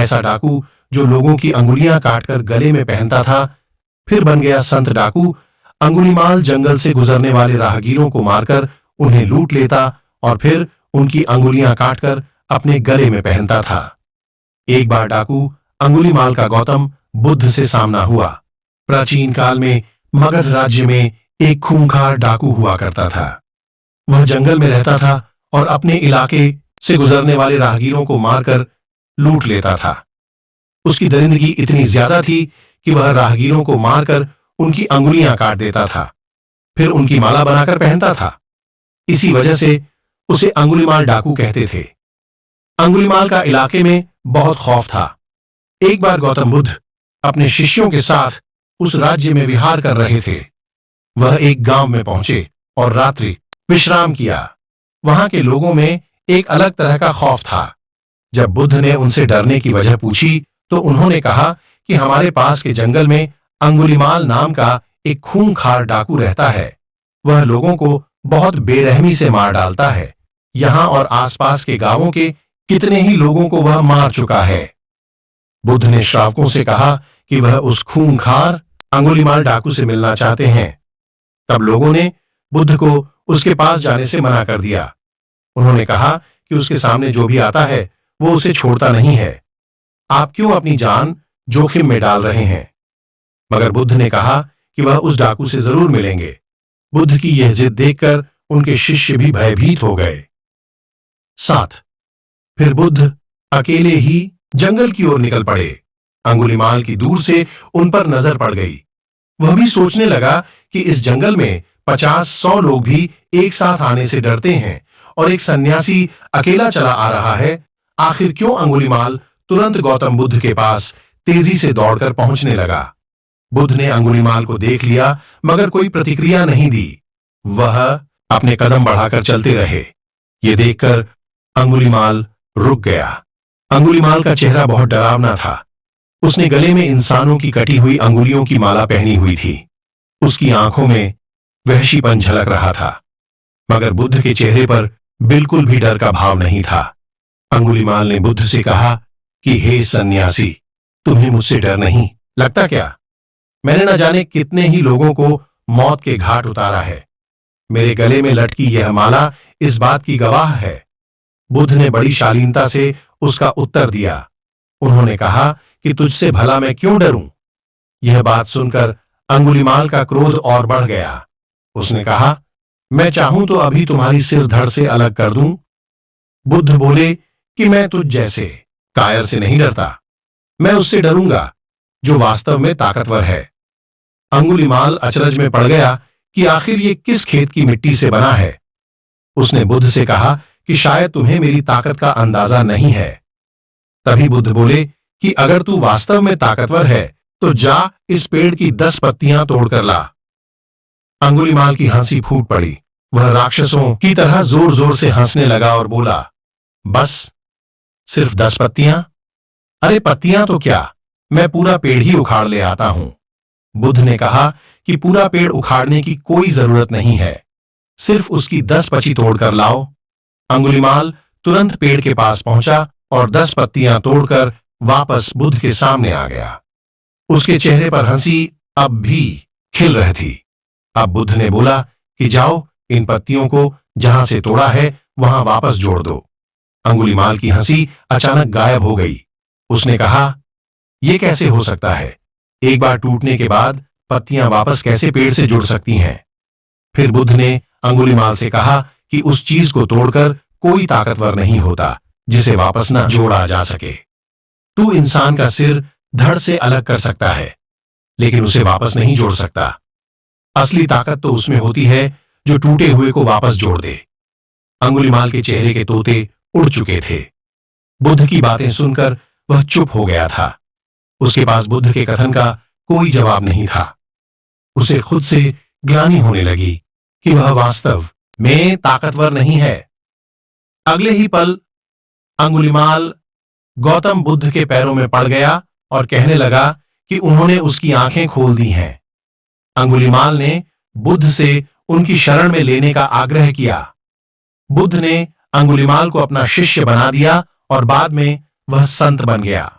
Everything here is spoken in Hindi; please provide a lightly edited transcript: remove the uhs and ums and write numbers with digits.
ऐसा डाकू जो लोगों की अंगुलियां काटकर गले में पहनता था, फिर बन गया संत डाकू। अंगुलीमाल जंगल से गुजरने वाले राहगीरों को मारकर उन्हें लूट लेता और फिर उनकी अंगुलियां काटकर अपने गले में पहनता था। एक बार डाकू अंगुलीमाल का गौतम बुद्ध से सामना हुआ। प्राचीन काल में मगध राज्य में एक खूंखार डाकू हुआ करता था। वह जंगल में रहता था और अपने इलाके से गुजरने वाले राहगीरों को मारकर लूट लेता था। उसकी दरिंदगी इतनी ज्यादा थी कि वह राहगीरों को मारकर उनकी अंगुलियां काट देता था, फिर उनकी माला बनाकर पहनता था। इसी वजह से उसे अंगुलीमाल डाकू कहते थे। अंगुलीमाल का इलाके में बहुत खौफ था। एक बार गौतम बुद्ध अपने शिष्यों के साथ उस राज्य में विहार कर रहे थे। वह एक गांव में पहुंचे और रात्रि विश्राम किया। वहां के लोगों में एक अलग तरह का खौफ था। जब बुद्ध ने उनसे डरने की वजह पूछी तो उन्होंने कहा कि हमारे पास के जंगल में अंगुलीमाल नाम का एक खूंखार डाकू रहता है। वह लोगों को बहुत बेरहमी से मार डालता है। यहां और आसपास के गांवों के कितने ही लोगों को वह मार चुका है। बुद्ध ने श्रावकों से कहा कि वह उस खूंखार अंगुलीमाल डाकू से मिलना चाहते हैं। तब लोगों ने बुद्ध को उसके पास जाने से मना कर दिया। उन्होंने कहा कि उसके सामने जो भी आता है वो उसे छोड़ता नहीं है। आप क्यों अपनी जान जोखिम में डाल रहे हैं? मगर बुद्ध ने कहा कि वह उस डाकू से जरूर मिलेंगे। बुद्ध की यह जिद देखकर उनके शिष्य भी भयभीत हो गए। 7 फिर बुद्ध अकेले ही जंगल की ओर निकल पड़े। अंगुलीमाल की दूर से उन पर नजर पड़ गई। वह भी सोचने लगा कि इस जंगल में 50-100 लोग भी एक साथ आने से डरते हैं और एक सन्यासी अकेला चला आ रहा है। आखिर क्यों? अंगुलीमाल तुरंत गौतम बुद्ध के पास तेजी से दौड़कर पहुंचने लगा। बुद्ध ने अंगुलीमाल को देख लिया मगर कोई प्रतिक्रिया नहीं दी। वह अपने कदम बढ़ाकर चलते रहे। ये देखकर अंगुलीमाल रुक गया। अंगुलीमाल का चेहरा बहुत डरावना था। उसने गले में इंसानों की कटी हुई अंगुलियों की माला पहनी हुई थी। उसकी आंखों में वहशीपन झलक रहा था, मगर बुद्ध के चेहरे पर बिल्कुल भी डर का भाव नहीं था। अंगुलीमाल ने बुद्ध से कहा कि हे सन्यासी, तुम्हें मुझसे डर नहीं लगता क्या? मैंने न जाने कितने ही लोगों को मौत के घाट उतारा है। मेरे गले में लटकी यह माला इस बात की गवाह है। बुद्ध ने बड़ी शालीनता से उसका उत्तर दिया। उन्होंने कहा कि तुझसे भला मैं क्यों डरूं? यह बात सुनकर अंगुलीमाल का क्रोध और बढ़ गया। उसने कहा, मैं चाहूं तो अभी तुम्हारी सिर धड़ से अलग कर दूं। बुद्ध बोले कि मैं तुझ जैसे कायर से नहीं डरता। मैं उससे डरूंगा जो वास्तव में ताकतवर है। अंगुलीमाल अचरज में पड़ गया कि आखिर ये किस खेत की मिट्टी से बना है। उसने बुद्ध से कहा कि शायद तुम्हें मेरी ताकत का अंदाजा नहीं है। तभी बुद्ध बोले कि अगर तू वास्तव में ताकतवर है तो जा इस पेड़ की 10 पत्तियां तोड़कर ला। अंगुलीमाल की हंसी फूट पड़ी। वह राक्षसों की तरह जोर जोर से हंसने लगा और बोला, बस सिर्फ 10 पत्तियां? अरे पत्तियां तो क्या, मैं पूरा पेड़ ही उखाड़ ले आता हूं। बुद्ध ने कहा कि पूरा पेड़ उखाड़ने की कोई जरूरत नहीं है, सिर्फ उसकी 10 पत्ती तोड़कर लाओ। अंगुलीमाल तुरंत पेड़ के पास पहुंचा और 10 पत्तियां तोड़कर वापस बुद्ध के सामने आ गया। उसके चेहरे पर हंसी अब भी खिल रही थी। अब बुद्ध ने बोला कि जाओ इन पत्तियों को जहां से तोड़ा है वहां वापस जोड़ दो। अंगुलीमाल की हंसी अचानक गायब हो गई। उसने कहा, यह कैसे हो सकता है? एक बार टूटने के बाद पत्तियां वापस कैसे पेड़ से जुड़ सकती हैं? फिर बुद्ध ने अंगुलीमाल से कहा कि उस चीज को तोड़कर कोई ताकतवर नहीं होता जिसे वापस न जोड़ा जा सके। तू इंसान का सिर धड़ से अलग कर सकता है, लेकिन उसे वापस नहीं जोड़ सकता। असली ताकत तो उसमें होती है जो टूटे हुए को वापस जोड़ दे। अंगुलीमाल के चेहरे के तोते उड़ चुके थे। बुद्ध की बातें सुनकर वह चुप हो गया था। उसके पास बुद्ध के कथन का कोई जवाब नहीं था। उसे खुद से ग्लानि होने लगी कि वह वास्तव में ताकतवर नहीं है। अगले ही पल अंगुलीमाल गौतम बुद्ध के पैरों में पड़ गया और कहने लगा कि उन्होंने उसकी आंखें खोल दी हैं। अंगुलीमाल ने बुद्ध से उनकी शरण में लेने का आग्रह किया। बुद्ध ने अंगुलीमाल को अपना शिष्य बना दिया और बाद में वह संत बन गया।